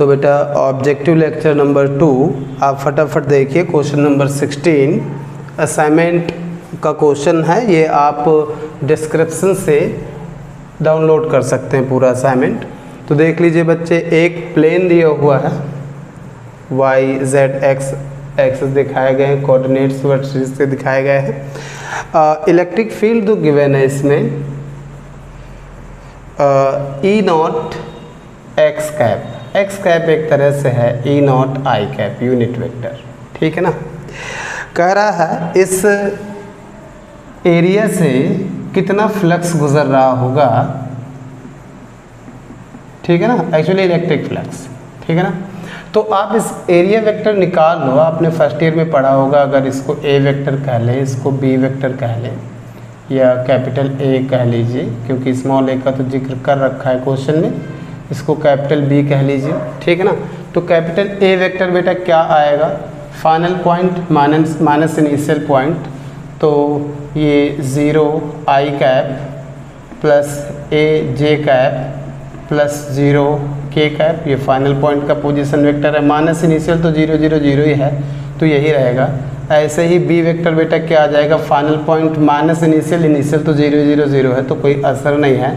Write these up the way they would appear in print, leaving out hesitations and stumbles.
तो बेटा objective lecture number 2 आप फटाफट देखिए। क्वेश्चन नंबर 16 असाइनमेंट का क्वेश्चन है, ये आप डिस्क्रिप्शन से डाउनलोड कर सकते हैं पूरा असाइनमेंट। तो देख लीजिए बच्चे, एक प्लेन दिया हुआ है, वाई जेड एक्स एक्सेस दिखाए गए हैं, कोऑर्डिनेट्स वर्सेस से दिखाए गए हैं। इलेक्ट्रिक फील्ड जो गिवन है इसमें E naught x cap, x cap एक तरह से है E naught i cap unit vector, ठीक है ना। कह रहा है इस एरिया से कितना फ्लक्स गुजर रहा होगा, ठीक है ना, एक्चुअली इलेक्ट्रिक फ्लक्स, ठीक है ना। तो आप इस एरिया वेक्टर निकाल लो, आपने फर्स्ट ईयर में पढ़ा होगा। अगर इसको ए वेक्टर कह लें, इसको बी वेक्टर कह लें, या कैपिटल ए कह लीजिए, क्योंकि स्मॉल ए का तो जिक्र कर रखा है क्वेश्चन में, इसको कैपिटल बी कह लीजिए, ठीक है ना। तो कैपिटल ए वेक्टर बेटा क्या आएगा, final point minus initial point, तो ये 0 आई कैप प्लस ए जे कैप प्लस 0 के कैप, ये फाइनल पॉइंट का पोजीशन वेक्टर है। माइनस इनिशियल तो 0 0 0 ही है, तो यही रहेगा। ऐसे ही बी वेक्टर बेटा क्या आ जाएगा, फाइनल पॉइंट माइनस इनिशियल तो 0 0 0 है, तो कोई असर नहीं है।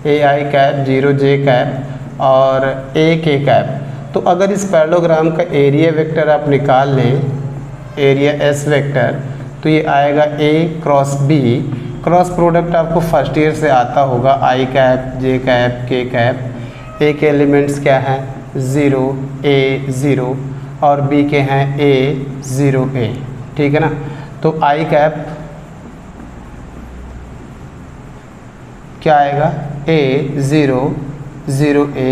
ए आई कैप 0 जे कैप और ए के कैप। तो अगर इस पैरेललोग्राम का एरिया वेक्टर आप निकाल लें, एरिया एस वेक्टर, तो ये आएगा ए क्रॉस बी। क्रॉस प्रोडक्ट आपको फर्स्ट ईयर से आता होगा, आई कैप जे कैप के कैप। ए के एलिमेंट्स क्या हैं, 0 ए 0 और बी के हैं ए 0 ए, ठीक है ना। तो आई कैप क्या आएगा, ए 0 0 ए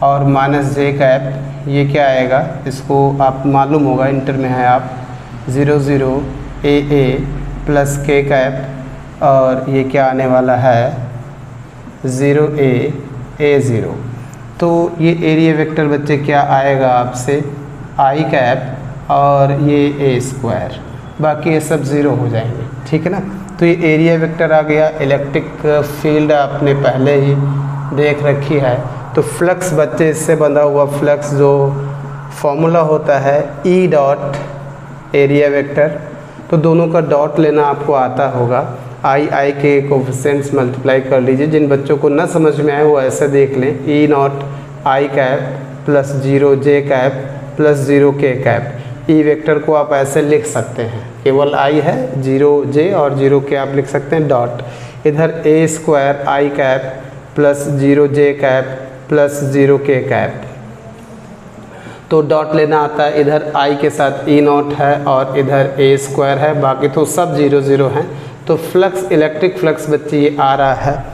और माइनस जे कैप, ये क्या आएगा, इसको आप मालूम होगा, इंटर में है आप, 0 0 ए प्लस के कैप और ये क्या आने वाला है 0 ए 0। तो ये एरिया वेक्टर बच्चे क्या आएगा आपसे, आई कैप और ये ए स्क्वायर, बाकी ये सब 0 हो जाएंगे, ठीक है ना। तो ये एरिया वेक्टर आ गया। इलेक्ट्रिक फील्ड आपने पहले ही देख रखी है। तो फ्लक्स बच्चे, इससे बंधा हुआ फ्लक्स जो फॉर्मूला होता है ई डॉट एरिया वेक्टर, तो दोनों का डॉट लेना आपको आता होगा। आई के कोफिशिएंट्स मल्टीप्लाई कर लीजिए। जिन बच्चों को ना समझ में आए वो ऐसे देख लें, E naught i cap plus 0 j cap plus 0 k cap. E vector को आप ऐसे लिख सकते हैं, केवल आई है, 0 जे और 0 के आप लिख सकते हैं डॉट। इधर ए स्क्वायर आई cap plus 0 j cap plus 0 k cap, तो डॉट लेना आता है। इधर आई के साथ ई नॉट है और इधर ए स्क्वायर है, बाकी तो सब 0 0 हैं। तो फ्लक्स, इलेक्ट्रिक फ्लक्स बच्चे ये आ रहा है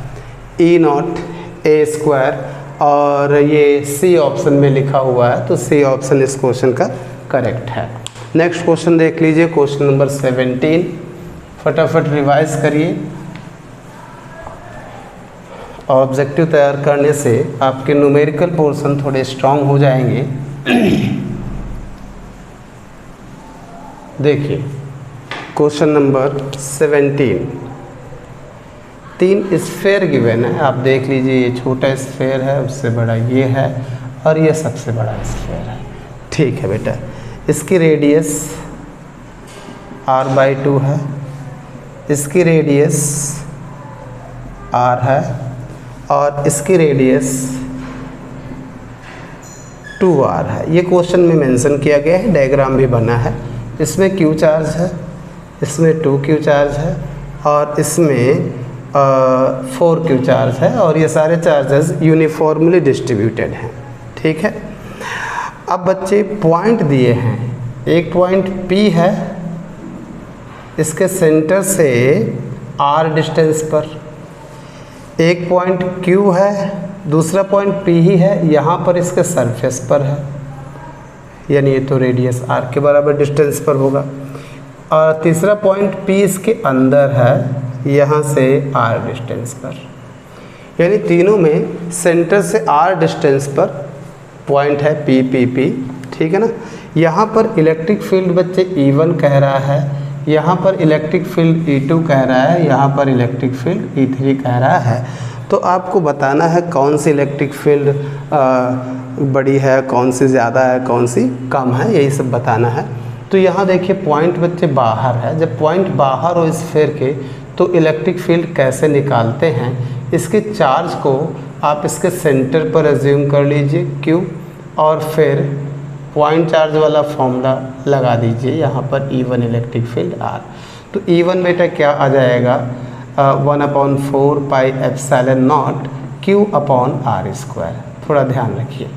ई नॉट ए स्क्वायर, और ये सी ऑप्शन में लिखा हुआ है, तो सी ऑप्शन इस क्वेश्चन का करेक्ट है। नेक्स्ट क्वेश्चन देख लीजिए, क्वेश्चन नंबर 17, फटाफट रिवाइज करिए। ऑब्जेक्टिव तैयार करने से आपके न्यूमेरिकल पोर्शन थोड़े स्ट्रांग हो जाएंगे। देखिए क्वेश्चन नंबर 17, 3 स्फेयर गिवन है। आप देख लीजिए, ये छोटा स्फेयर है, उससे बड़ा ये है और ये सबसे बड़ा स्फेयर है, ठीक है बेटा। इसकी रेडियस r/2 है, इसकी रेडियस r है और इसकी रेडियस 2r है। ये क्वेश्चन में मेंशन किया गया है, डायग्राम भी बना है। इसमें q चार्ज है, इसमें 2q चार्ज है और इसमें 4q चार्ज है, और ये सारे चार्जेस यूनिफॉर्मली डिस्ट्रीब्यूटेड हैं, ठीक है। अब बच्चे पॉइंट दिए हैं, एक पॉइंट P है, इसके सेंटर से r डिस्टेंस पर, एक पॉइंट Q है, दूसरा पॉइंट P ही है, यहाँ पर इसके सरफेस पर है, यानी ये तो रेडियस r के बराबर डिस्टेंस पर होगा। और तीसरा पॉइंट P इसके अंदर है, यहाँ से r डिस्टेंस पर, यानी तीनों में सेंटर से r डिस्टेंस पर पॉइंट है P, ठीक है ना। यहाँ पर इलेक्ट्रिक फील्ड बच्चे E1 कह रहा है, यहाँ पर इलेक्ट्रिक फील्ड E2 कह रहा है, यहाँ पर इलेक्ट्रिक फील्ड E3 कह रहा है। तो आपको बताना है कौन सी इलेक्ट्रिक फील्ड बड़ी है, कौन सी ज़्यादा है, कौन सी कम है, यही सब बताना है। तो यहाँ देखिए पॉइंट बच्चे बाहर है, जब पॉइंट बाहर हो स्फीयर के तो इलेक्ट्रिक फील्ड कैसे निकालते हैं, इसके चार्ज को आप इसके सेंटर पर एज्यूम कर लीजिए Q, और फिर पॉइंट चार्ज वाला फॉर्मूला लगा दीजिए यहाँ पर E1 इलेक्ट्रिक फील्ड R। तो E1 बेटा क्या आ जाएगा 1/4 पाई एप्सिलॉन नॉट Q/r²। थोड़ा ध्यान रखिए।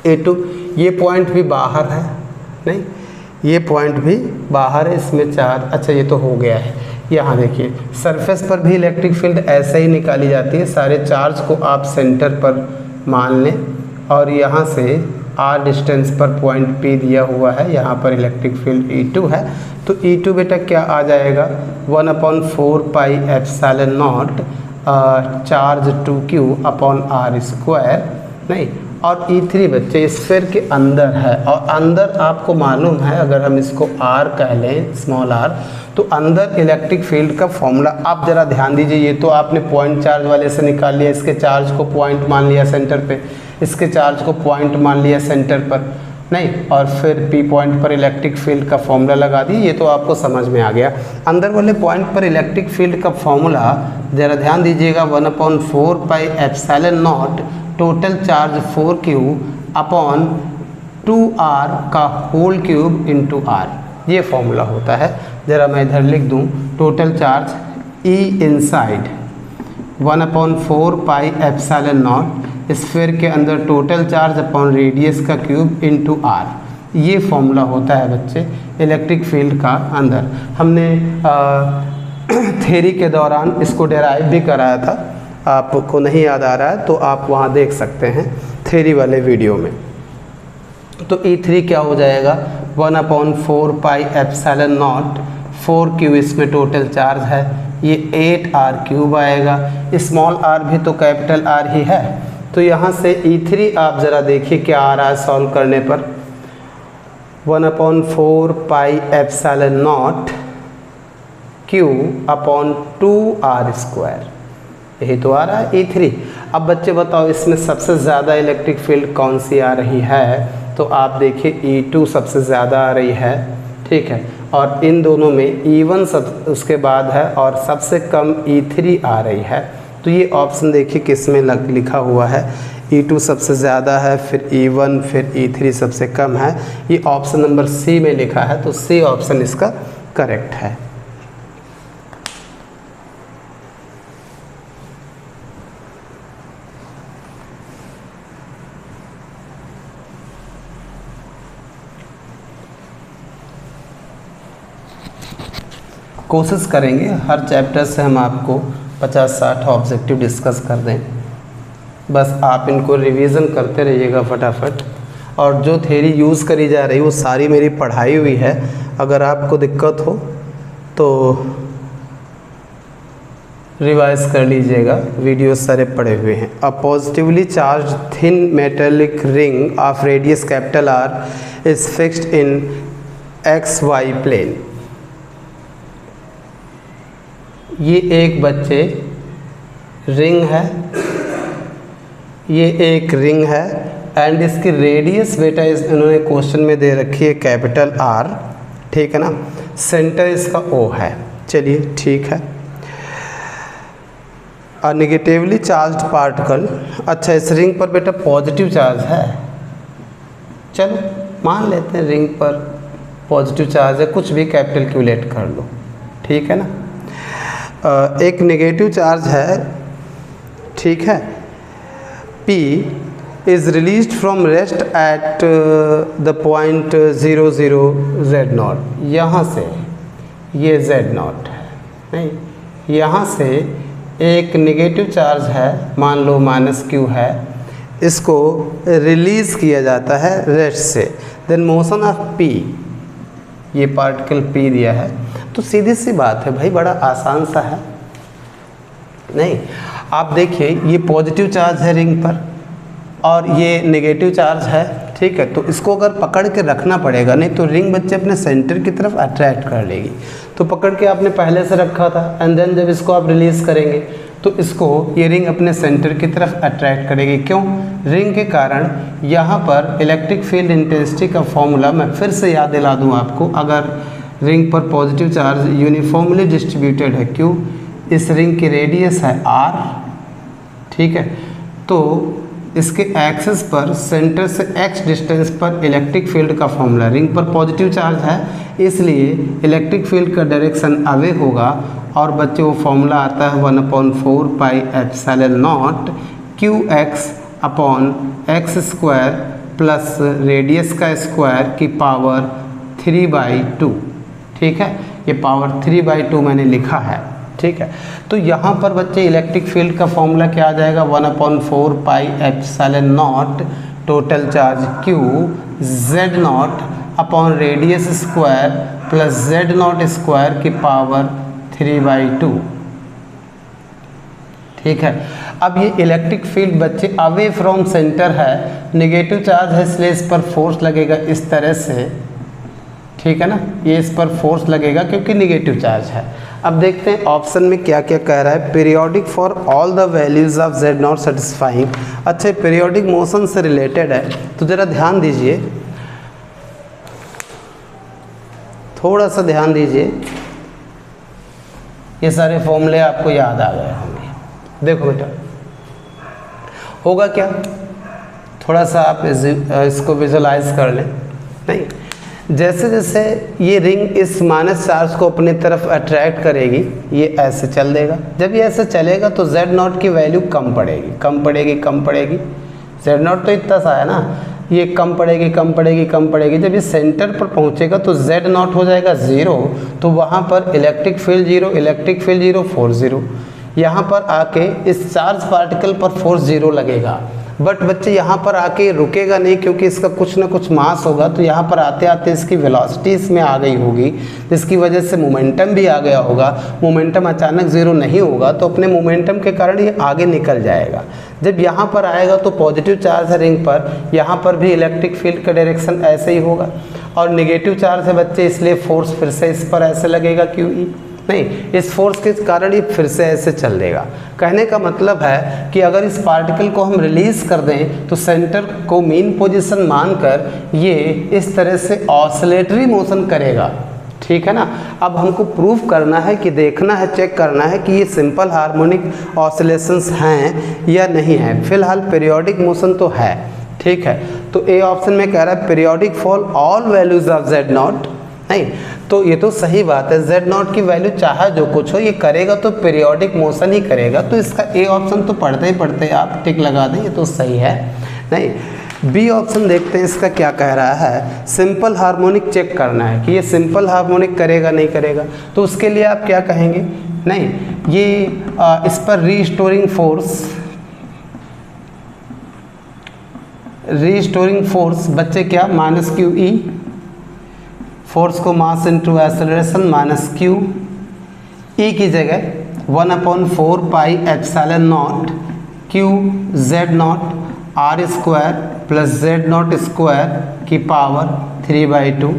A2 ये पॉइंट भी बाहर है, नहीं ये पॉइंट भी बाहर है, इसमें चार्ज, अच्छा ये तो हो गया है। यहाँ देखिए सरफेस पर भी इलेक्ट्रिक फील्ड ऐसे ही निकाली जाती है, सारे चार्ज को आप सेंटर पर मान लें और यहाँ से r डिस्टेंस पर पॉइंट P दिया हुआ है, यहाँ पर इलेक्ट्रिक फील्ड E2 है। तो E2 बेटा क्या आ जाएगा 1/4 पाई एप्सिलॉन नॉट चार्ज 2Q/r², नहीं। और E3 बच्चे स्फीयर के अंदर है, और अंदर आपको मालूम है अगर हम इसको R कह लें, स्मॉल r, तो अंदर इलेक्ट्रिक फील्ड का फॉर्मूला आप ज़रा ध्यान दीजिए। ये तो आपने पॉइंट चार्ज वाले से निकाल लिया, इसके चार्ज को पॉइंट मान लिया सेंटर पे, इसके चार्ज को पॉइंट मान लिया सेंटर पर, नहीं, और फिर P पॉइंट पर इलेक्ट्रिक फील्ड का फॉर्मूला लगा दिए। ये तो आपको समझ में आ गया। अंदर वाले पॉइंट पर इलेक्ट्रिक फील्ड का फॉर्मूला ज़रा ध्यान दीजिएगा 1/4 पाई epsilon not total charge 4Q/2r का होल क्यूब इंटू r, ये फॉर्मूला होता है। ज़रा मैं इधर लिख दूँ, total charge E inside 1/4 pi epsilon not sphere के अंदर टोटल चार्ज अपॉन रेडियस का क्यूब इंटू r, ये फॉर्मूला होता है बच्चे इलेक्ट्रिक फील्ड का अंदर। हमने थ्योरी के दौरान इसको डेराइव भी कराया था, आपको नहीं याद आ रहा है तो आप वहाँ देख सकते हैं थ्योरी वाले वीडियो में। तो E3 क्या हो जाएगा 1/4 पाई एप्सिलॉन नॉट 4Q, इसमें टोटल चार्ज है, ये 8r³ आएगा। स्मॉल r भी तो कैपिटल R ही है, तो यहाँ से E3 आप ज़रा देखिए क्या आ रहा है सॉल्व करने पर 1/4 पाई एप्सिलॉन नॉट Q/2r², यही तो आ रहा है E3। अब बच्चे बताओ इसमें सबसे ज़्यादा इलेक्ट्रिक फील्ड कौन सी आ रही है, तो आप देखिए E2 सबसे ज़्यादा आ रही है, ठीक है, और इन दोनों में E1 सब उसके बाद है और सबसे कम E3 आ रही है। तो ये ऑप्शन देखिए किस में लिखा हुआ है, E2 सबसे ज़्यादा है, फिर E1, फिर E3 सबसे कम है, ये ऑप्शन नंबर C में लिखा है, तो C ऑप्शन इसका करेक्ट है। कोशिश करेंगे हर चैप्टर से हम आपको 50-60 ऑब्जेक्टिव डिस्कस कर दें, बस आप इनको रिवीजन करते रहिएगा फटाफट। और जो थ्योरी यूज़ करी जा रही है वो सारी मेरी पढ़ाई हुई है, अगर आपको दिक्कत हो तो रिवाइज कर लीजिएगा, वीडियो सारे पढ़े हुए हैं। A positively charged thin metallic ring of radius capital R is fixed in XY plane. ये एक बच्चे रिंग है, ये एक रिंग है एंड इसकी रेडियस बेटा इन्होंने क्वेश्चन में दे रखी है कैपिटल R, ठीक है ना, सेंटर इसका O है, चलिए ठीक है। अ नेगेटिवली चार्ज्ड पार्टिकल, अच्छा इस रिंग पर बेटा पॉजिटिव चार्ज है, चलो मान लेते हैं रिंग पर पॉजिटिव चार्ज है, कुछ भी कैपिटल Q लेट कर लो, ठीक है ना। एक नेगेटिव चार्ज है, ठीक है, P is released from rest at the point 0, 0 Z0। यहाँ से ये Z0 है, नहीं, यहाँ से एक नेगेटिव चार्ज है, मान लो -Q है, इसको रिलीज़ किया जाता है रेस्ट से, देन मोशन ऑफ P, ये पार्टिकल P दिया है, तो सीधी सी बात है भाई, बड़ा आसान सा है, नहीं। आप देखिए ये पॉजिटिव चार्ज है रिंग पर और ये नेगेटिव चार्ज है, ठीक है, तो इसको अगर पकड़ के रखना पड़ेगा, नहीं तो रिंग बच्चे अपने सेंटर की तरफ अट्रैक्ट कर लेगी। तो पकड़ के आपने पहले से रखा था एंड देन जब इसको आप रिलीज़ करेंगे तो इसको ये रिंग अपने सेंटर की तरफ अट्रैक्ट करेगी। क्यों? रिंग के कारण यहाँ पर इलेक्ट्रिक फील्ड इंटेंसिटी का फॉर्मूला मैं फिर से याद दिला दूँ आपको। अगर रिंग पर पॉजिटिव चार्ज यूनिफॉर्मली डिस्ट्रीब्यूटेड है, क्यों? इस रिंग की रेडियस है r, ठीक है, तो इसके एक्सिस पर सेंटर से x डिस्टेंस पर इलेक्ट्रिक फील्ड का फॉर्मूला, रिंग पर पॉजिटिव चार्ज है इसलिए इलेक्ट्रिक फील्ड का डायरेक्शन अवे होगा और बच्चे वो फॉर्मूला आता है 1/4 पाई epsilon not qx upon x square plus radius का स्क्वायर की पावर 3/2, ठीक है, ये पावर 3/2 मैंने लिखा है, ठीक है। तो यहाँ पर बच्चे इलेक्ट्रिक फील्ड का फॉर्मूला क्या आ जाएगा? 1/4 पाई epsilon not total charge q z naught upon radius square plus z naught square की पावर 3/2, ठीक है। अब ये इलेक्ट्रिक फील्ड बच्चे अवे फ्रॉम सेंटर है, नेगेटिव चार्ज है इसलिए इस पर फोर्स लगेगा इस तरह से, ठीक है ना, ये इस पर फोर्स लगेगा क्योंकि नेगेटिव चार्ज है। अब देखते हैं ऑप्शन में क्या क्या कह रहा है। Periodic for all the values of z not satisfying. अच्छा, पीरियोडिक मोशन से रिलेटेड है तो ज़रा ध्यान दीजिए, थोड़ा सा ध्यान दीजिए, ये सारे फॉर्मूले आपको याद आ गए होंगे। देखो बेटा होगा क्या, थोड़ा सा आप इसको विजुलाइज कर लें। नहीं, जैसे जैसे ये रिंग इस माइनस चार्ज को अपनी तरफ अट्रैक्ट करेगी ये ऐसे चल देगा। जब ये ऐसे चलेगा तो z नॉट की वैल्यू कम पड़ेगी, कम पड़ेगी, कम पड़ेगी। z नॉट तो इतना सा है ना, ये कम पड़ेगी, कम पड़ेगी, कम पड़ेगी। जब ये सेंटर पर पहुंचेगा तो z नॉट हो जाएगा 0, तो वहाँ पर electric field 0, electric field 0, force 0। यहाँ पर आके इस चार्ज पार्टिकल पर फोर्स 0 लगेगा, बट बच्चे यहाँ पर आके रुकेगा नहीं क्योंकि इसका कुछ ना कुछ मास होगा। तो यहाँ पर आते आते इसकी वेलोसिटी इसमें आ गई होगी, जिसकी वजह से मोमेंटम भी आ गया होगा। मोमेंटम अचानक 0 नहीं होगा तो अपने मोमेंटम के कारण ये आगे निकल जाएगा। जब यहाँ पर आएगा तो पॉजिटिव चार्ज है रिंग पर, यहाँ पर भी इलेक्ट्रिक फील्ड का डायरेक्शन ऐसे ही होगा, और नेगेटिव चार्ज है बच्चे इसलिए फोर्स फिर से इस पर ऐसे लगेगा QE। नहीं, इस फोर्स के कारण ये फिर से ऐसे चल देगा। कहने का मतलब है कि अगर इस पार्टिकल को हम रिलीज कर दें तो सेंटर को मेन पोजीशन मानकर ये इस तरह से ऑसिलेटरी मोशन करेगा, ठीक है ना। अब हमको प्रूफ करना है कि देखना है, चेक करना है कि ये सिंपल हार्मोनिक ऑसिलेशंस हैं या नहीं है। फिलहाल पीरियोडिक मोशन तो है, ठीक है। तो ए ऑप्शन में कह रहा है periodic for all values of z not. नहीं, तो ये तो सही बात है, z नॉट की वैल्यू चाहे जो कुछ हो ये करेगा तो पीरियोडिक मोशन ही करेगा। तो इसका ए ऑप्शन तो पढ़ते ही पढ़ते आप टिक लगा दें, ये तो सही है। नहीं, बी ऑप्शन देखते हैं इसका क्या कह रहा है। सिंपल हार्मोनिक चेक करना है कि ये सिंपल हार्मोनिक करेगा नहीं करेगा। तो उसके लिए आप क्या कहेंगे? नहीं, ये इस पर रीस्टोरिंग फोर्स बच्चे क्या -QE, फोर्स को mass into acceleration -Q, E की जगह 1/4 पाई epsilon not Q z not R square plus z naught square की पावर 3/2।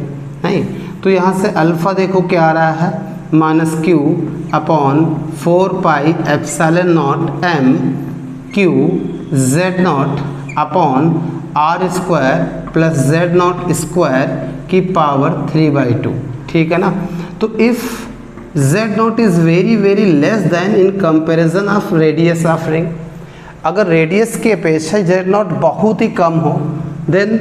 नहीं, तो यहाँ से अल्फ़ा देखो क्या आ रहा है, -Q upon 4 pi epsilon naught M Q z naught upon R square plus z naught square की पावर 3/2, ठीक है ना। तो if z naught is very very less than in comparison of radius of ring, अगर रेडियस की अपेक्षा z naught बहुत ही कम हो then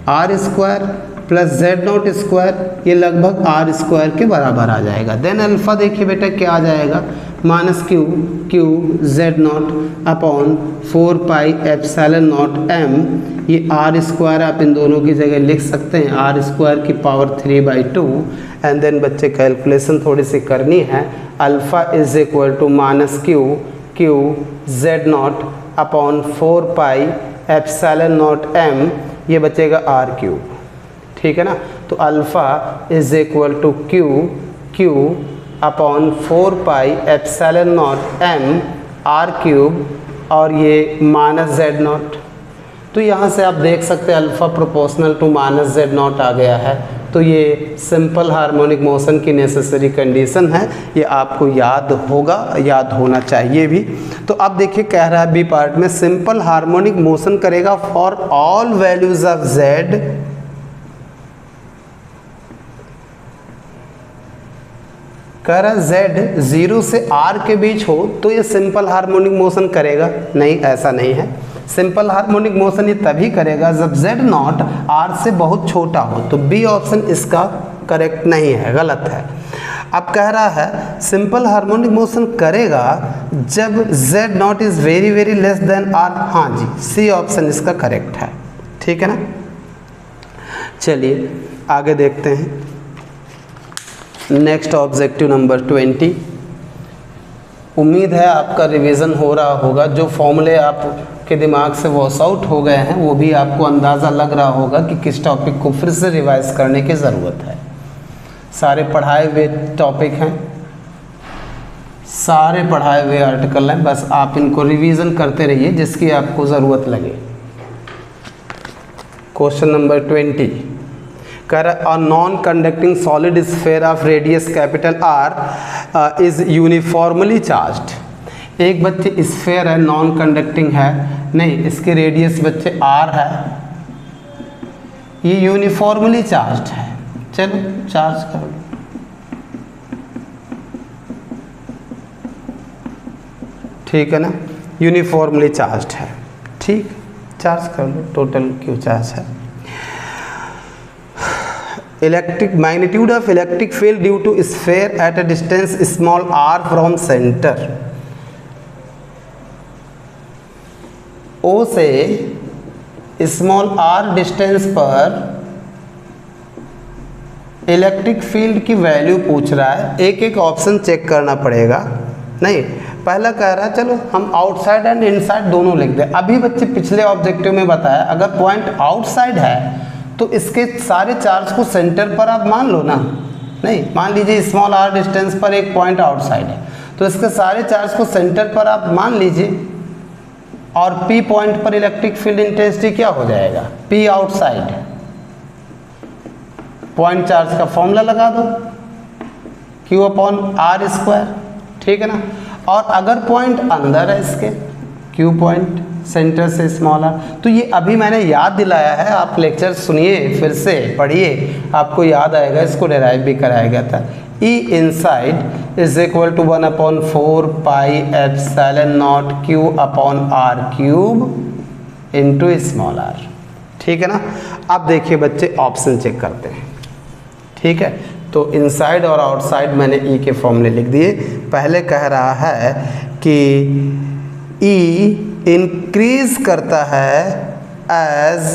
R square plus z naught square ये लगभग R स्क्वायर के बराबर आ जाएगा। देन अल्फ़ा देखिए बेटा क्या आ जाएगा, -Q z naught upon 4 pi epsilon naught M, ये R स्क्वायर आप इन दोनों की जगह लिख सकते हैं, R स्क्वायर की पावर 3/2। एंड देन बच्चे कैलकुलेशन थोड़ी सी करनी है। Alpha is equal to -Q z naught upon 4 pi epsilon naught M, ये बचेगा R3, ठीक है ना। तो alpha is equal to Q upon 4 pi epsilon naught M R3 और ये -z नॉट। तो यहाँ से आप देख सकते हैं alpha proportional to -z naught आ गया है। तो ये सिंपल हार्मोनिक मोशन की नेसेसरी कंडीशन है, ये आपको याद होगा, याद होना चाहिए भी। तो अब देखिए कह रहा है बी पार्ट में सिंपल हार्मोनिक मोशन करेगा for all values of Z, कह रहा z 0 से r के बीच हो तो ये सिंपल हार्मोनिक मोशन करेगा। नहीं, ऐसा नहीं है। सिंपल हार्मोनिक मोशन ये तभी करेगा जब z नॉट r से बहुत छोटा हो। तो बी ऑप्शन इसका करेक्ट नहीं है, गलत है। अब कह रहा है सिंपल हार्मोनिक मोशन करेगा जब z not is very very less than r। हाँ जी, सी ऑप्शन इसका करेक्ट है, ठीक है ना। चलिए आगे देखते हैं। Next objective number 20। उम्मीद है आपका रिवीजन हो रहा होगा, जो फॉर्मूले आपके दिमाग से वॉश आउट हो गए हैं वो भी आपको अंदाज़ा लग रहा होगा कि किस टॉपिक को फिर से रिवाइज करने की ज़रूरत है। सारे पढ़ाए हुए टॉपिक हैं, सारे पढ़ाए हुए आर्टिकल हैं, बस आप इनको रिवीजन करते रहिए जिसकी आपको ज़रूरत लगे। क्वेश्चन नंबर 20 कह रहा, a non conducting solid sphere of radius capital R is uniformly charged. एक बच्चे स्फीयर है, नॉन कंडक्टिंग है, नहीं इसके रेडियस बच्चे R है, ये यूनिफॉर्मली चार्ज्ड है। चलो चार्ज कर लो, ठीक है ना, यूनिफॉर्मली चार्ज्ड है, ठीक, चार्ज कर लो, टोटल क्यू चार्ज है। Electric magnitude of electric field due to sphere at a distance small r from centre. O से स्मॉल r डिस्टेंस पर इलेक्ट्रिक फील्ड की वैल्यू पूछ रहा है। एक एक ऑप्शन चेक करना पड़ेगा। नहीं, पहला कह रहा है चलो हम आउटसाइड एंड इनसाइड दोनों लिख दें। अभी बच्चे पिछले ऑब्जेक्टिव में बताया अगर पॉइंट आउटसाइड है तो इसके सारे चार्ज को सेंटर पर आप मान लो ना। नहीं, मान लीजिए स्मॉल r डिस्टेंस पर एक पॉइंट आउटसाइड है तो इसके सारे चार्ज को सेंटर पर आप मान लीजिए, और P पॉइंट पर इलेक्ट्रिक फील्ड इंटेंसिटी क्या हो जाएगा, P आउटसाइड। पॉइंट चार्ज का फॉर्मूला लगा दो, Q/r², ठीक है ना। और अगर पॉइंट अंदर है इसके, Q पॉइंट सेंटर से स्मॉल r, तो ये अभी मैंने याद दिलाया है, आप लेक्चर सुनिए फिर से पढ़िए, आपको याद आएगा, इसको डेराइव भी कराया गया था। E inside is equal to 1/4 pi epsilon naught Q/r³ into small r, ठीक है ना। अब देखिए बच्चे ऑप्शन चेक करते हैं, ठीक है। तो इनसाइड और आउटसाइड मैंने E के फॉर्मूले लिख दिए। पहले कह रहा है कि E इंक्रीज करता है as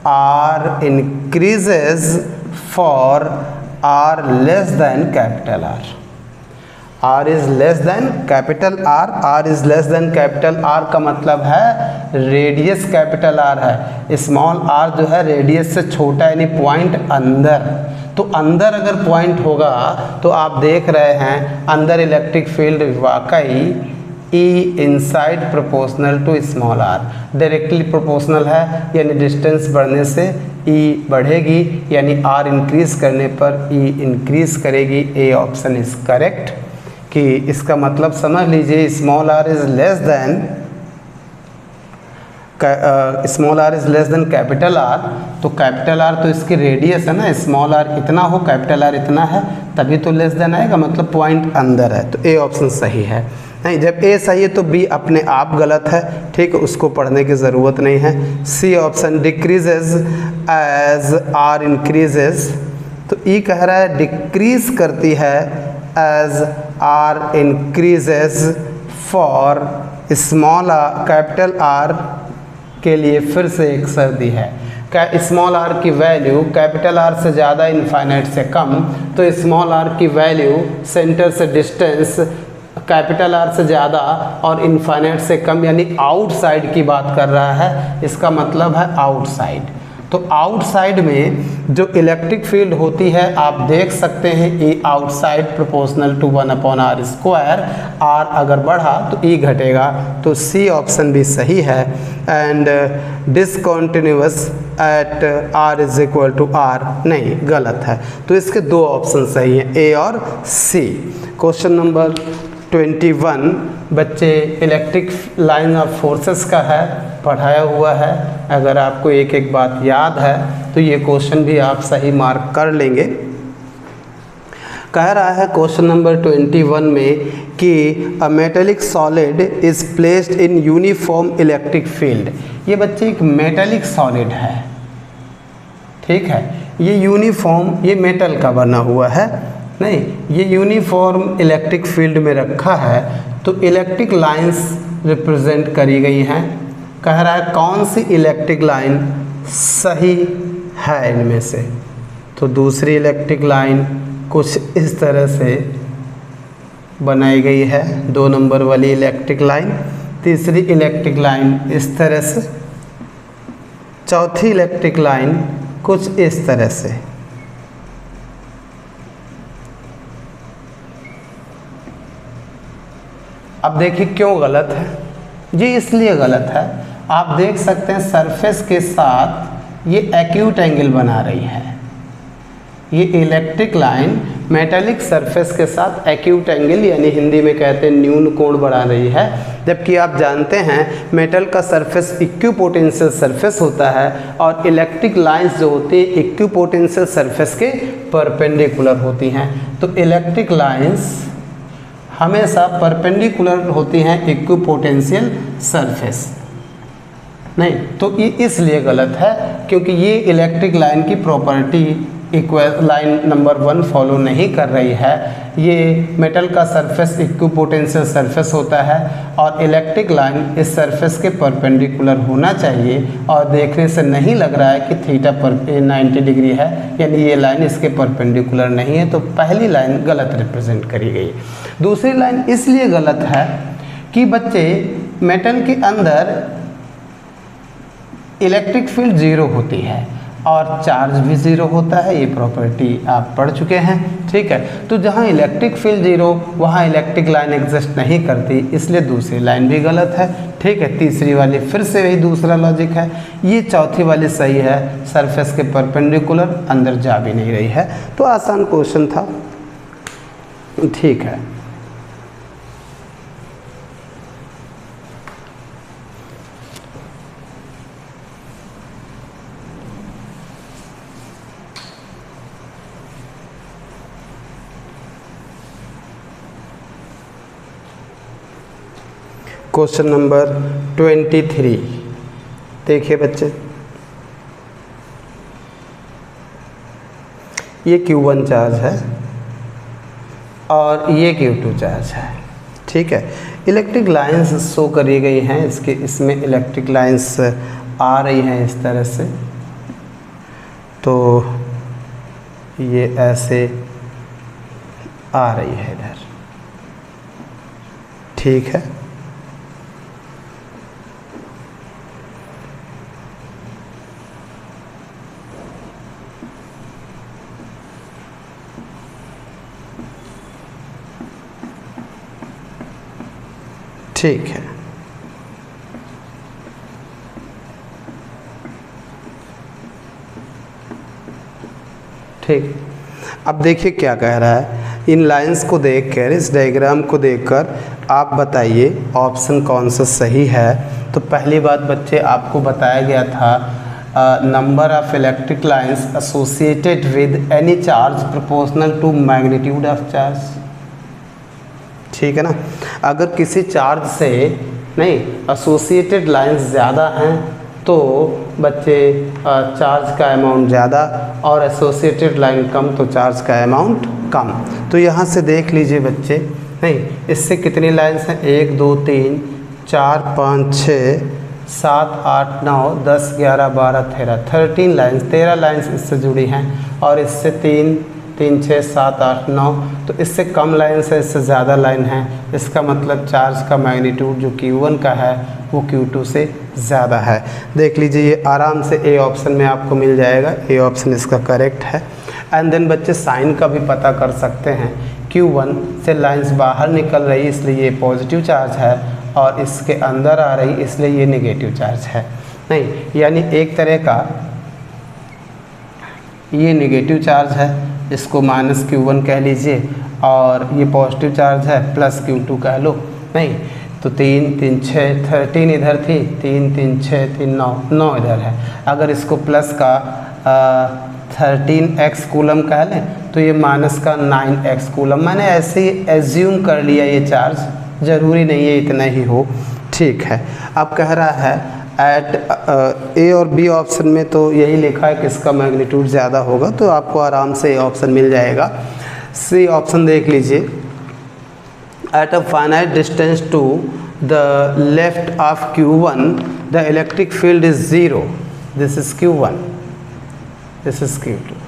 R increases for R less than capital R। R is less than capital R, R is less than capital R का मतलब है रेडियस कैपिटल R है, स्मॉल r जो है रेडियस से छोटा यानी पॉइंट अंदर। तो अंदर अगर पॉइंट होगा तो आप देख रहे हैं अंदर इलेक्ट्रिक फील्ड वाकई E inside proportional to small r, directly proportional है, यानी डिस्टेंस बढ़ने से E बढ़ेगी, यानी R इंक्रीज करने पर E इंक्रीज करेगी। A option is correct. कि इसका मतलब समझ लीजिए small r is less than capital R, तो कैपिटल R तो इसकी रेडियस है ना, स्मॉल r इतना हो कैपिटल R इतना है, तभी तो लेस देन आएगा, मतलब पॉइंट अंदर है। तो ए ऑप्शन सही है। नहीं, जब ए सही है तो बी अपने आप गलत है, ठीक है, उसको पढ़ने की ज़रूरत नहीं है। C option decreases as R increases, तो ई कह रहा है डिक्रीज करती है as R increases for small capital R के लिए फिर से एक सर्दी है। क्या स्मॉल r की वैल्यू कैपिटल R से ज़्यादा इनफाइनाइट से कम, तो स्मॉल r की वैल्यू सेंटर से डिस्टेंस कैपिटल R से ज़्यादा और इनफाइनाइट से कम, यानी आउटसाइड की बात कर रहा है, इसका मतलब है आउटसाइड। तो आउटसाइड में जो इलेक्ट्रिक फील्ड होती है आप देख सकते हैं E outside proportional to 1/r², r अगर बढ़ा तो ई घटेगा, तो सी ऑप्शन भी सही है। And discontinuous at r = r नहीं, गलत है। तो इसके दो ऑप्शन सही हैं, ए और सी। क्वेश्चन नंबर 21 बच्चे इलेक्ट्रिक लाइन ऑफ फोर्सेस का है, पढ़ाया हुआ है। अगर आपको एक एक बात याद है तो ये क्वेश्चन भी आप सही मार्क कर लेंगे। कह रहा है क्वेश्चन नंबर 21 में कि a metallic solid is placed in uniform electric field. ये बच्चे एक मेटेलिक सॉलिड है, ठीक है, ये यूनिफॉर्म, ये मेटल का बना हुआ है, नहीं, ये यूनिफॉर्म इलेक्ट्रिक फील्ड में रखा है। तो इलेक्ट्रिक लाइंस रिप्रेजेंट करी गई हैं। कह रहा है कौन सी इलेक्ट्रिक लाइन सही है इनमें से। तो दूसरी इलेक्ट्रिक लाइन कुछ इस तरह से बनाई गई है, 2 नंबर वाली इलेक्ट्रिक लाइन। तीसरी इलेक्ट्रिक लाइन इस तरह से, चौथी इलेक्ट्रिक लाइन कुछ इस तरह से। अब देखिए क्यों गलत है, ये इसलिए गलत है, आप देख सकते हैं सरफेस के साथ ये एक्यूट एंगल बना रही है। ये इलेक्ट्रिक लाइन मेटेलिक सरफेस के साथ एक्यूट एंगल यानी हिंदी में कहते हैं न्यून कोण बढ़ा रही है। जबकि आप जानते हैं मेटल का सरफेस इक्विपोटेंशियल सरफेस होता है और इलेक्ट्रिक लाइंस जो होती है इक्विपोटेंशियल सरफेस के परपेंडिकुलर होती हैं। तो इलेक्ट्रिक लाइंस हमेशा परपेंडिकुलर होती हैं इक्विपोटेंशियल सरफेस, नहीं, तो ये इसलिए गलत है क्योंकि ये इलेक्ट्रिक लाइन की प्रॉपर्टी लाइन नंबर 1 फॉलो नहीं कर रही है। ये मेटल का सरफेस इक्विपोटेंशियल सरफेस होता है और इलेक्ट्रिक लाइन इस सरफेस के परपेंडिकुलर होना चाहिए, और देखने से नहीं लग रहा है कि थीटा पर 90 डिग्री है, यानी ये लाइन इसके परपेंडिकुलर नहीं है। तो पहली लाइन गलत रिप्रेजेंट करी गई। दूसरी लाइन इसलिए गलत है कि बच्चे मेटल के अंदर इलेक्ट्रिक फील्ड 0 होती है और चार्ज भी 0 होता है, ये प्रॉपर्टी आप पढ़ चुके हैं, ठीक है। तो जहाँ इलेक्ट्रिक फील्ड 0 वहाँ इलेक्ट्रिक लाइन एग्जिस्ट नहीं करती, इसलिए दूसरी लाइन भी गलत है, ठीक है। तीसरी वाली फिर से वही दूसरा लॉजिक है। ये चौथी वाली सही है, सरफेस के परपेंडिकुलर अंदर जा भी नहीं रही है। तो आसान क्वेश्चन था, ठीक है। क्वेश्चन नंबर 23 देखिए बच्चे, ये Q1 चार्ज है और ये Q2 चार्ज है, ठीक है। इलेक्ट्रिक लाइंस शो करी गई हैं, इसमें इलेक्ट्रिक लाइंस आ रही हैं इस तरह से। तो ये ऐसे आ रही है इधर, ठीक है। ठीक है, ठीक। अब देखिए क्या कह रहा है, इन लाइंस को देखकर, इस डायग्राम को देखकर आप बताइए ऑप्शन कौन सा सही है। तो पहली बात बच्चे आपको बताया गया था number of electric lines associated with any charge proportional to magnitude of charge, ठीक है ना। अगर किसी चार्ज से नहीं एसोसिएटेड लाइंस ज़्यादा हैं तो बच्चे चार्ज का अमाउंट ज़्यादा, और एसोसिएटेड लाइन कम तो चार्ज का अमाउंट कम। तो यहाँ से देख लीजिए बच्चे, नहीं, इससे कितनी लाइंस हैं, 1 2 3 4 5 6 7 8 9 10 11 12 13 13 लाइंस, 13 लाइंस इससे जुड़ी हैं, और इससे 3 3 6 7 8 9, तो इससे कम लाइन से इससे ज़्यादा लाइन है, इसका मतलब चार्ज का मैग्नीट्यूड जो Q1 का है वो Q2 से ज़्यादा है। देख लीजिए ये आराम से ए ऑप्शन में आपको मिल जाएगा, ए ऑप्शन इसका करेक्ट है। एंड देन बच्चे साइन का भी पता कर सकते हैं, Q1 से लाइंस बाहर निकल रही इसलिए ये पॉजिटिव चार्ज है और इसके अंदर आ रही इसलिए ये नेगेटिव चार्ज है। नहीं, यानी एक तरह का ये नेगेटिव चार्ज है, इसको -Q1 कह लीजिए, और ये पॉजिटिव चार्ज है +Q2 कह लो। नहीं तो 3 3 6 13 इधर थी, 3 3 6 3 9 9 इधर है। अगर इसको प्लस का 13x कूलम कह लें तो ये माइनस का 9x कूलम। मैंने ऐसे ही एज्यूम कर लिया, ये चार्ज ज़रूरी नहीं है इतना ही हो। ठीक है, अब कह रहा है एट ए और बी ऑप्शन में तो यही लिखा है कि इसका मैग्नीट्यूड ज़्यादा होगा, तो आपको आराम से ए ऑप्शन मिल जाएगा। सी ऑप्शन देख लीजिए, at a finite distance to the left of Q1 the electric field is 0, this is Q1, this is Q2।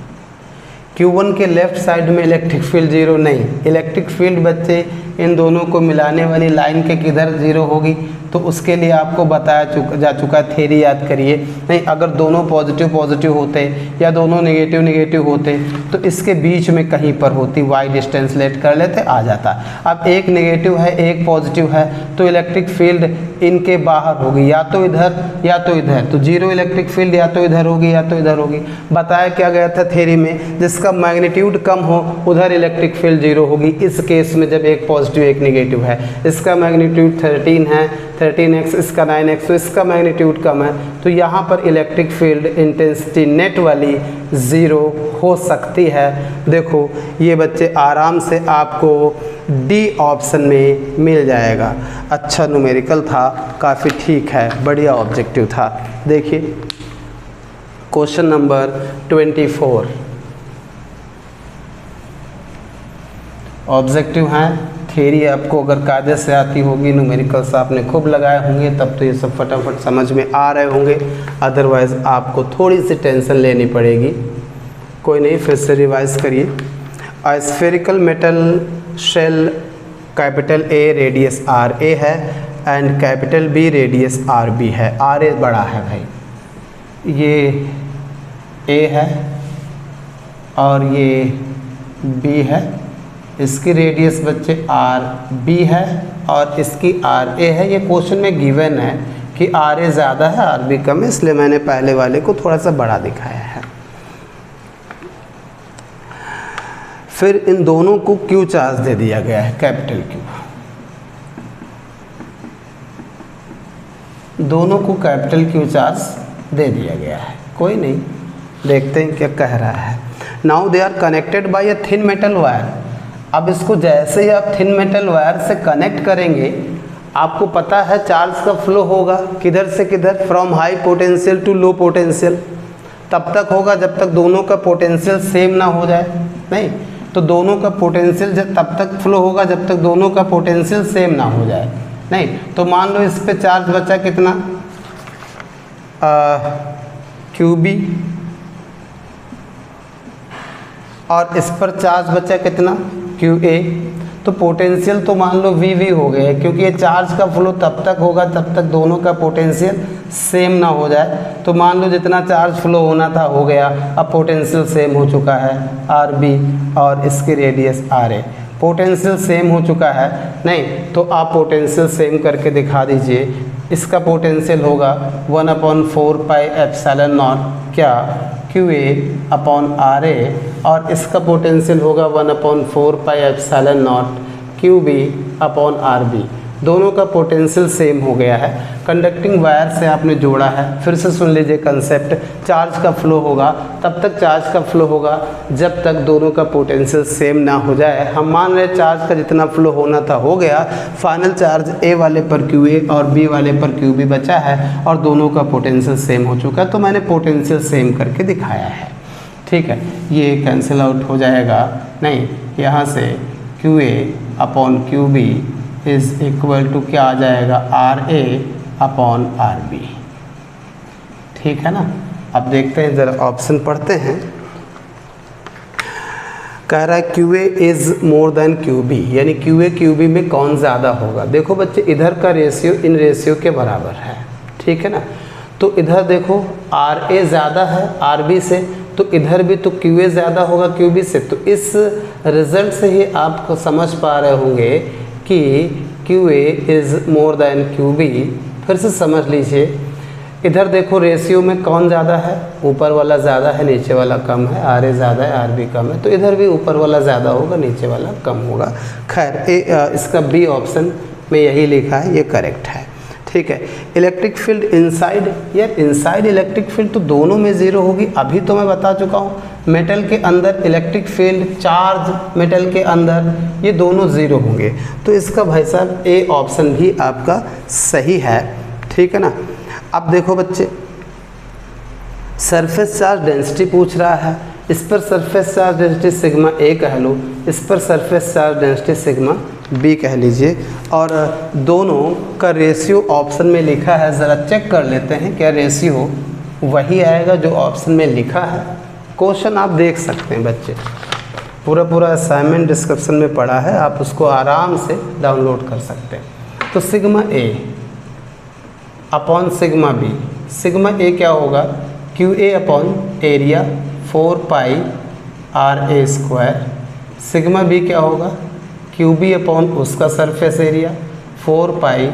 Q1 के लेफ्ट साइड में इलेक्ट्रिक फील्ड 0 नहीं, इलेक्ट्रिक फील्ड बच्चे इन दोनों को मिलाने वाली लाइन के किधर 0 होगी, तो उसके लिए आपको बताया जा चुका है, थ्योरी याद करिए। नहीं, अगर दोनों पॉजिटिव पॉजिटिव होते या दोनों नेगेटिव नेगेटिव होते तो इसके बीच में कहीं पर होती, वाई डिस्टेंस लेट कर लेते, आ जाता। अब एक नेगेटिव है एक पॉजिटिव है तो इलेक्ट्रिक फील्ड इनके बाहर होगी, या तो इधर या तो इधर, तो 0 इलेक्ट्रिक फील्ड या तो इधर होगी या तो इधर होगी। बताया क्या गया था थ्योरी में, जिसका मैग्नीट्यूड कम हो उधर इलेक्ट्रिक फील्ड 0 होगी। इस केस में जब एक पॉजिटिव एक नेगेटिव है, इसका मैग्नीट्यूड 13 है, 13x, इसका 9x, तो इसका मैग्नीट्यूड कम है, तो यहाँ पर इलेक्ट्रिक फील्ड इंटेंसिटी नेट वाली 0 हो सकती है। देखो ये बच्चे आराम से आपको डी ऑप्शन में मिल जाएगा। अच्छा न्यूमेरिकल था, काफ़ी ठीक है, बढ़िया ऑब्जेक्टिव था। देखिए क्वेश्चन नंबर 24 ऑब्जेक्टिव हैं। थ्योरी आपको अगर कायदे से आती होगी, न्यूमेरिकल्स आपने खूब लगाए होंगे, तब तो ये सब फटाफट समझ में आ रहे होंगे, अदरवाइज़ आपको थोड़ी सी टेंशन लेनी पड़ेगी। कोई नहीं, फिर से रिवाइज करिए। A spherical metal shell capital A radius RA है and capital B radius RB है। RA बड़ा है भाई, ये A है और ये B है, इसकी रेडियस बच्चे RB है और इसकी RA है। ये क्वेश्चन में गिवन है कि RA ज़्यादा है RB कम है, इसलिए मैंने पहले वाले को थोड़ा सा बड़ा दिखाया है। फिर इन दोनों को Q चार्ज दे दिया गया है, कैपिटल Q, दोनों को कैपिटल Q चार्ज दे दिया गया है। कोई नहीं, देखते हैं क्या कह रहा है। Now they are connected by a thin metal wire. अब इसको जैसे ही आप थिन मेटल वायर से कनेक्ट करेंगे, आपको पता है चार्ज का फ्लो होगा किधर से किधर, from high potential to low potential. तब तक होगा जब तक दोनों का पोटेंशियल सेम ना हो जाए। नहीं तो दोनों का पोटेंशियल तब तक फ्लो होगा जब तक दोनों का पोटेंशियल सेम ना हो जाए। नहीं तो मान लो इस पे चार्ज बचा कितना, QB, और इस पर चार्ज बचा कितना, QA। तो पोटेंशियल तो मान लो VV हो गए, क्योंकि ये चार्ज का फ्लो तब तक होगा तब तक दोनों का पोटेंशियल सेम ना हो जाए। तो मान लो जितना चार्ज फ्लो होना था हो गया, अब पोटेंशियल सेम हो चुका है RB और इसकी रेडियस RA, पोटेंशियल सेम हो चुका है। नहीं तो आप पोटेंशियल सेम करके दिखा दीजिए। इसका पोटेंशियल होगा 1/4 पाई एप्सिलॉन नॉट क्या QA अपॉन RA, और इसका पोटेंशियल होगा 1/4 पाई epsilon not QB upon RB। दोनों का पोटेंशियल सेम हो गया है, कंडक्टिंग वायर से आपने जोड़ा है। फिर से सुन लीजिए कंसेप्ट, चार्ज का फ्लो होगा तब तक चार्ज का फ्लो होगा जब तक दोनों का पोटेंशियल सेम ना हो जाए। हम मान रहे चार्ज का जितना फ्लो होना था हो गया, फाइनल चार्ज A वाले पर QA और B वाले पर QB बचा है और दोनों का पोटेंशियल सेम हो चुका है, तो मैंने पोटेंशियल सेम करके दिखाया है। ठीक है, ये कैंसिल आउट हो जाएगा। नहीं, यहाँ से QA अपॉन QB इज़ इक्वल टू क्या आ जाएगा, RA अपॉन RB। ठीक है ना। अब देखते हैं ज़रा ऑप्शन पढ़ते हैं। कह रहा है Q A is more than Q B, यानी क्यू ए क्यू बी में कौन ज़्यादा होगा। देखो बच्चे इधर का रेशियो इन रेशियो के बराबर है, ठीक है ना। तो इधर देखो आर ए ज़्यादा है आर बी से, तो इधर भी तो क्यू ए ज़्यादा होगा क्यू बी से। तो इस रिज़ल्ट से ही आप समझ पा रहे होंगे कि Q A is more than Q B. फिर से समझ लीजिए, इधर देखो रेशियो में कौन ज़्यादा है, ऊपर वाला ज़्यादा है नीचे वाला कम है, आर ए ज़्यादा है आर बी कम है, तो इधर भी ऊपर वाला ज़्यादा होगा नीचे वाला कम होगा। खैर इसका बी ऑप्शन में यही लिखा है, ये करेक्ट है, ठीक है। इलेक्ट्रिक फील्ड इनसाइड, यार इनसाइड इलेक्ट्रिक फील्ड तो दोनों में ज़ीरो होगी। अभी तो मैं बता चुका हूँ मेटल के अंदर इलेक्ट्रिक फील्ड, चार्ज मेटल के अंदर, ये दोनों ज़ीरो होंगे। तो इसका भाई साहब ए ऑप्शन भी आपका सही है, ठीक है ना। अब देखो बच्चे सरफेस चार्ज डेंसिटी पूछ रहा है, इस पर surface charge density sigma A कह लो, इस पर surface charge density sigma B कह लीजिए, और दोनों का रेशियो ऑप्शन में लिखा है। ज़रा चेक कर लेते हैं क्या रेशियो वही आएगा जो ऑप्शन में लिखा है। क्वेश्चन आप देख सकते हैं बच्चे, पूरा असाइनमेंट डिस्क्रिप्शन में पड़ा है, आप उसको आराम से डाउनलोड कर सकते हैं। तो sigma A upon sigma B, sigma A क्या होगा Q A upon area 4 pi R A square, sigma B क्या होगा क्यू बी अपॉन उसका surface area 4 pi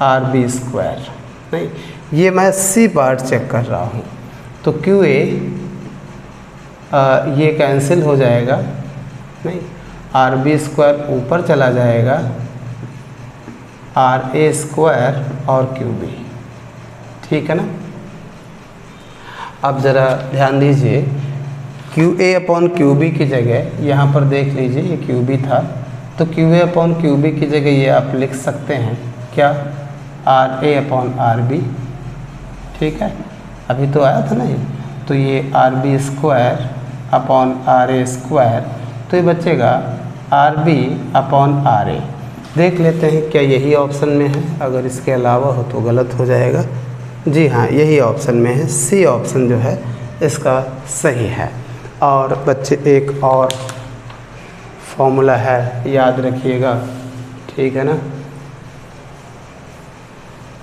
R B square. नहीं, ये मैं सी पार्ट चेक कर रहा हूँ, तो क्यू ए ये कैंसिल हो जाएगा, नहीं आर बी स्क्वायर ऊपर चला जाएगा, आर ए स्क्वायर और क्यू बी, ठीक है ना। अब ज़रा ध्यान दीजिए, Q A upon Q B की जगह यहाँ पर देख लीजिए ये क्यू बी था, तो Q A upon Q B की जगह ये आप लिख सकते हैं क्या R A upon R B, ठीक है। अभी तो आया था ना ये, तो ये R B square upon R A square, तो ये बचेगा R B upon R A. देख लेते हैं क्या यही ऑप्शन में है, अगर इसके अलावा हो तो गलत हो जाएगा। जी हाँ, यही ऑप्शन में है, सी ऑप्शन जो है इसका सही है। और बच्चे एक और फॉर्मूला है, याद रखिएगा, ठीक है ना।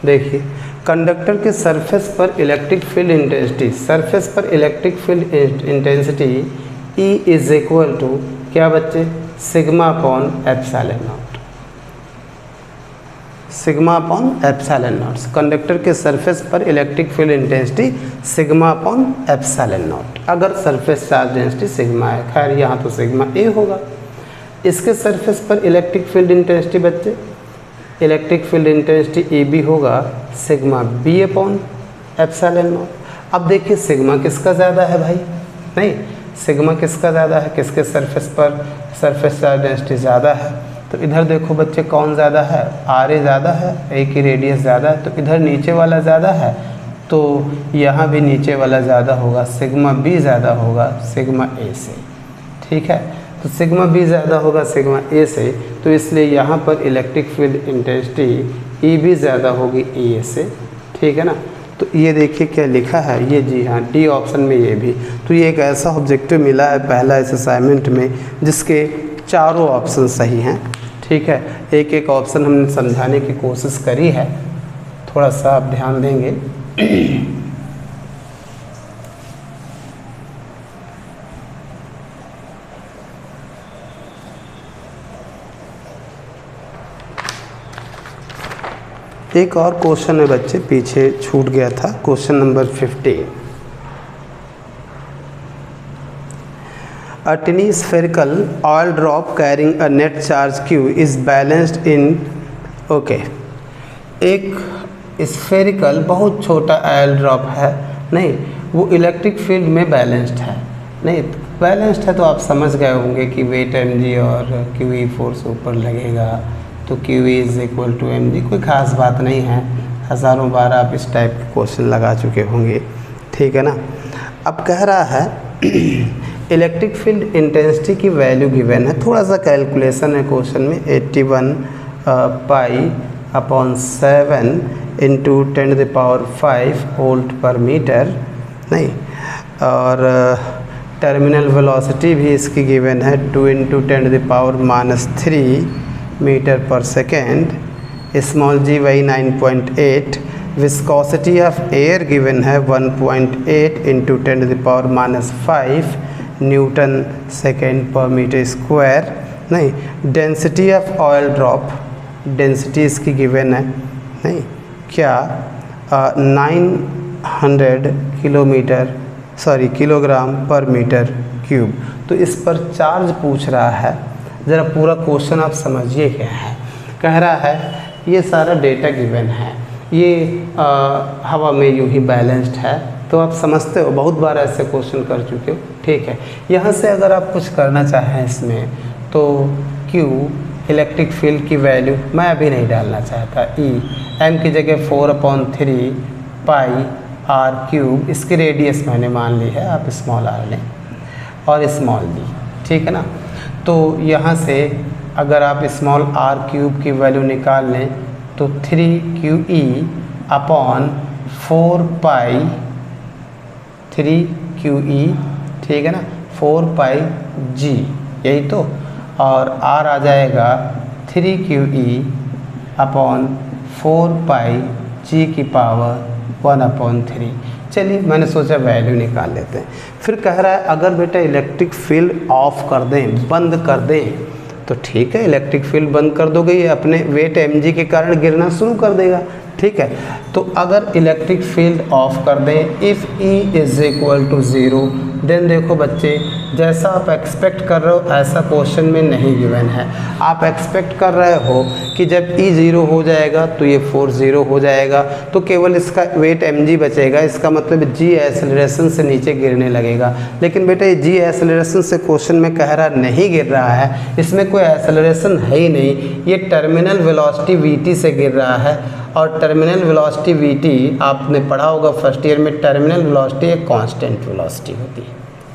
देखिए कंडक्टर के सरफेस पर इलेक्ट्रिक फील्ड इंटेंसिटी, सरफेस पर electric field intensity E is equal to क्या बच्चे sigma upon epsilon naught, sigma upon epsilon naught. Conductor के सरफेस पर electric field intensity sigma upon epsilon naught, अगर सरफेस चार्ज डेंसिटी सिग्मा है। खैर यहाँ तो सिग्मा ए होगा। इसके सरफेस पर इलेक्ट्रिक फील्ड इंटेंसिटी बच्चे, electric field intensity A B होगा sigma B upon epsilon naught. अब देखिए सिग्मा किसका ज़्यादा है भाई, नहीं सिग्मा किसका ज़्यादा है, किसके सरफेस पर सरफेस चार्ज डेंसिटी ज़्यादा है। तो इधर देखो बच्चे कौन ज़्यादा है, आर ए ज़्यादा है, ए की रेडियस ज़्यादा है, तो इधर नीचे वाला ज़्यादा है, तो यहाँ भी नीचे वाला ज़्यादा होगा, सिग्मा बी ज़्यादा होगा सिग्मा ए से, ठीक है। तो सिग्मा बी ज़्यादा होगा सिग्मा ए से, तो इसलिए यहाँ पर इलेक्ट्रिक फील्ड इंटेंसिटी ई भी ज़्यादा होगी ई ए से, ठीक है ना। तो ये देखिए क्या लिखा है, ये जी हाँ डी ऑप्शन में ये भी। तो ये एक ऐसा ऑब्जेक्टिव मिला है पहला इस असाइनमेंट में जिसके चारों ऑप्शन सही हैं, ठीक है। एक एक ऑप्शन हमने समझाने की कोशिश करी है, थोड़ा सा आप ध्यान देंगे। एक और क्वेश्चन है बच्चे, पीछे छूट गया था, question number 15। A tiny spherical oil drop carrying a net charge Q is balanced in okay एक स्फेरिकल बहुत छोटा ऑयल ड्रॉप है, नहीं वो इलेक्ट्रिक फील्ड में बैलेंस्ड है, नहीं बैलेंस्ड है तो आप समझ गए होंगे कि वेट mg और QE फोर्स ऊपर लगेगा, तो QE is equal to mg, कोई ख़ास बात नहीं है, हज़ारों बार आप इस टाइप के क्वेश्चन लगा चुके होंगे, ठीक है ना। अब कह रहा है इलेक्ट्रिक फील्ड इंटेंसिटी की वैल्यू गिवन है, थोड़ा सा कैलकुलेशन है क्वेश्चन में, 81 पाई अपॉन 7 इंटू 10⁵ वोल्ट पर मीटर, नहीं और टर्मिनल वेलोसिटी भी इसकी गिवन है 2 × 10⁻³ मीटर पर सेकेंड। स्मॉल जी वही 9.8। विस्कोसिटी ऑफ एयर गिवन है 1.8 × 10⁻⁵ न्यूटन सेकेंड पर मीटर स्क्वायर। नहीं, density of oil drop, density इसकी गिवन है नहीं क्या 900 किलोग्राम पर मीटर क्यूब। तो इस पर चार्ज पूछ रहा है, ज़रा पूरा क्वेश्चन आप समझिए क्या है। कह रहा है ये सारा डेटा गिवन है, ये हवा में यूं ही बैलेंस्ड है। तो आप समझते हो, बहुत बार ऐसे क्वेश्चन कर चुके हो, ठीक है। यहाँ से अगर आप कुछ करना चाहें इसमें तो Q इलेक्ट्रिक फील्ड की वैल्यू मैं अभी नहीं डालना चाहता, E m की जगह 4/3 पाई r³, इसकी रेडियस मैंने मान ली है, आप स्मॉल r लें और स्मॉल d, ठीक है ना। तो यहाँ से अगर आप स्मॉल r³ की वैल्यू निकाल लें तो 3QE अपॉन 4 पाई 3QE, ठीक है ना, 4 पाई g, यही तो। और r आ जाएगा 3QE अपॉन 4 पाई g की पावर 1/3। चलिए मैंने सोचा वैल्यू निकाल लेते हैं। फिर कह रहा है अगर बेटा इलेक्ट्रिक फील्ड ऑफ कर दें, बंद कर दें, तो ठीक है, इलेक्ट्रिक फील्ड बंद कर दोगे, ये अपने वेट mg के कारण गिरना शुरू कर देगा, ठीक है। तो अगर इलेक्ट्रिक फील्ड ऑफ कर दें, इफ़ E = 0, देन देखो बच्चे, जैसा आप एक्सपेक्ट कर रहे हो ऐसा क्वेश्चन में नहीं गिवन है। आप एक्सपेक्ट कर रहे हो कि जब E 0 हो जाएगा तो ये 4 0 हो जाएगा, तो केवल इसका वेट mg बचेगा, इसका मतलब g एक्सेलरेशन से नीचे गिरने लगेगा। लेकिन बेटा ये g एक्सेलरेशन से क्वेश्चन में कह रहा नहीं गिर रहा है, इसमें कोई एक्सेलरेशन है ही नहीं, ये टर्मिनल वेलोसिटी vt से गिर रहा है। और टर्मिनल वेलोसिटी vt आपने पढ़ा होगा फर्स्ट ईयर में, टर्मिनल वेलोसिटी एक कांस्टेंट वेलोसिटी होती है,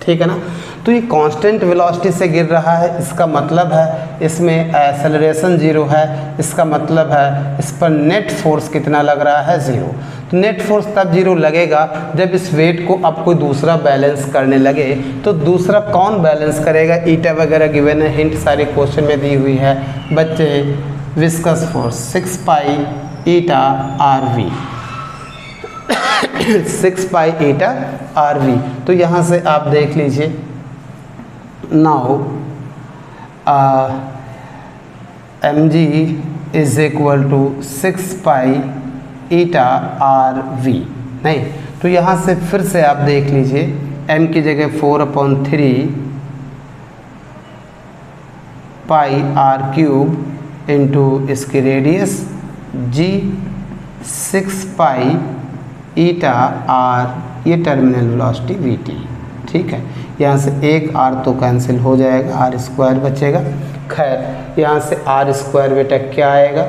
ठीक है ना। तो ये कांस्टेंट वेलोसिटी से गिर रहा है, इसका मतलब है इसमें एक्सेलरेशन 0 है, इसका मतलब है इस पर नेट फोर्स कितना लग रहा है, 0। तो नेट फोर्स तब 0 लगेगा जब इस वेट को अब कोई दूसरा बैलेंस करने लगे। तो दूसरा कौन बैलेंस करेगा, ईटा वगैरह गिवन है, हिंट सारे क्वेश्चन में दी हुई है बच्चे। विस्कस फोर्स 6 पाई ईटा RV 6 पाई ईटा RV। तो यहाँ से आप देख लीजिए, नाउ mg = 6 पाई ईटा RV। नहीं, तो यहाँ से फिर से आप देख लीजिए, m की जगह 4/3 पाई r³ इंटू इसकी रेडियस g 6 पाई ईटा r, ये टर्मिनल वेलोसिटी vt, ठीक है। यहाँ से एक r तो कैंसिल हो जाएगा, r² बचेगा। खैर यहाँ से r² बेटा क्या आएगा,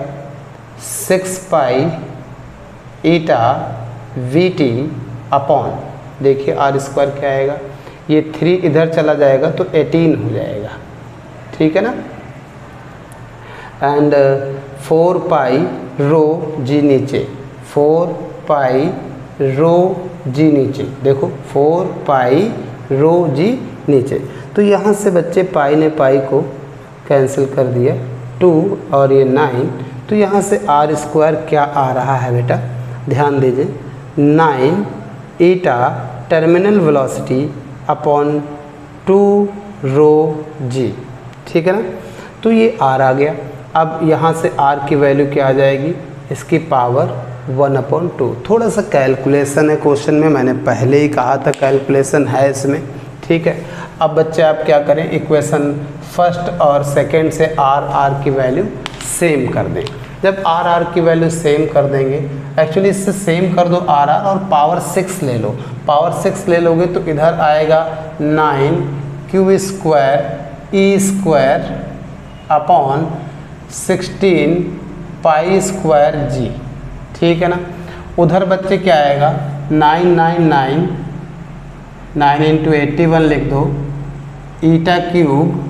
6 पाई ईटा vt अपॉन, देखिए r² क्या आएगा, ये 3 इधर चला जाएगा तो 18 हो जाएगा, ठीक है ना। एंड 4 पाई रो जी नीचे, 4 पाई रो जी नीचे, देखो 4 पाई रो जी नीचे। तो यहाँ से बच्चे पाई ने पाई को कैंसिल कर दिया, 2 और ये 9। तो यहाँ से r² क्या आ रहा है बेटा, ध्यान दीजिए, 9 ईटा टर्मिनल वेलोसिटी अपॉन 2 रो जी, ठीक है ना। तो ये r आ गया। अब यहाँ से r की वैल्यू क्या आ जाएगी, इसकी पावर 1/2। थोड़ा सा कैलकुलेशन है क्वेश्चन में, मैंने पहले ही कहा था कैलकुलेशन है इसमें, ठीक है। अब बच्चे आप क्या करें, इक्वेशन फर्स्ट और सेकंड से r की वैल्यू सेम कर दें। जब r की वैल्यू सेम कर देंगे, एक्चुअली इससे सेम कर दो r और पावर 6 ले लो, पावर 6 ले लोगे तो इधर आएगा 9q² e² upon 16 pi square g, ठीक है ना। उधर बच्चे क्या आएगा, 999 9 × 81 लिख दो, ईटा क्यूब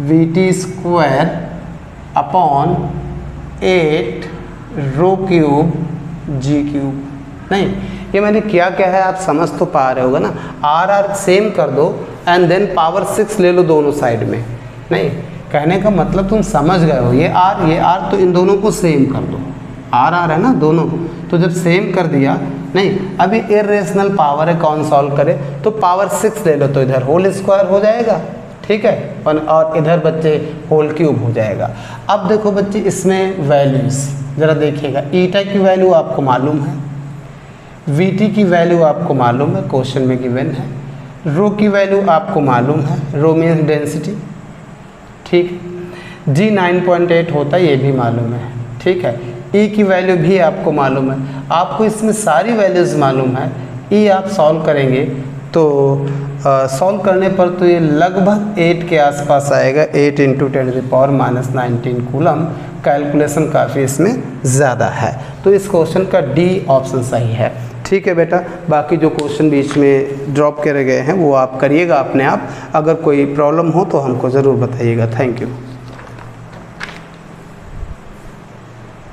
vt² अपॉन 8 रो क्यूब g³। नहीं, ये मैंने क्या क्या है आप समझ तो पा रहे होगा ना। आर सेम कर दो एंड देन पावर 6 ले लो दोनों साइड में। नहीं, कहने का मतलब तुम समझ गए हो, ये आर तो इन दोनों को सेम कर दो, आर है ना दोनों, तो जब सेम कर दिया, नहीं अभी इरेशनल पावर है, कौन सॉल्व करे, तो पावर 6 ले लो तो इधर होल स्क्वायर हो जाएगा, ठीक है, और इधर बच्चे होल क्यूब हो जाएगा। अब देखो बच्चे इसमें वैल्यूज़ ज़रा देखिएगा, ईटा की वैल्यू आपको मालूम है, वीटी की वैल्यू आपको मालूम है, क्वेश्चन में गिवन है, रो की वैल्यू आपको मालूम है, रो मीन्स डेंसिटी, ठीक, जी 9.8 होता है ये भी मालूम है, ठीक है, ई की वैल्यू भी आपको मालूम है, आपको इसमें सारी वैल्यूज़ मालूम है। ई आप सॉल्व करेंगे तो सॉल्व करने पर तो ये लगभग 8 के आसपास आएगा, 8 × 10⁻⁻19 कूलम। कैलकुलेशन काफ़ी इसमें ज़्यादा है, तो इस क्वेश्चन का डी ऑप्शन सही है, ठीक है बेटा। बाकी जो क्वेश्चन बीच में ड्रॉप करे गए हैं वो आप करिएगा अपने आप, अगर कोई प्रॉब्लम हो तो हमको ज़रूर बताइएगा। Thank you.